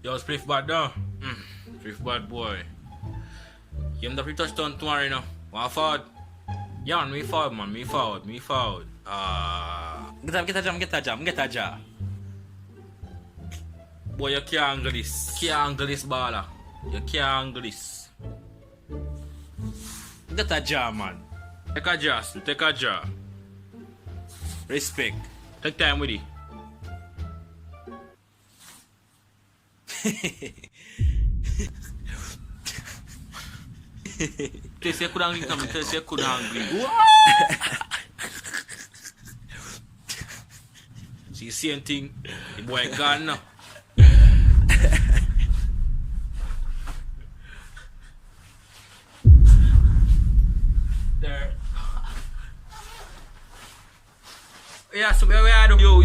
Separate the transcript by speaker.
Speaker 1: Yo, Spliff bad now. Spliff bad boy. Him the free touchdown tomorrow, you know. One forward. Yeah, me forward, man. Me forward.
Speaker 2: Get a jam.
Speaker 1: Boy, you can't angle this. Can't angle this baller. You can't angle this.
Speaker 2: Get a jam, man.
Speaker 1: Take a jaw, take a jaw.
Speaker 2: Respect.
Speaker 1: Take time with it. They say you couldn't angle it, they say you couldn't angle it. See, same thing. The boy gone now. There. Yeah, so where we are? Yo.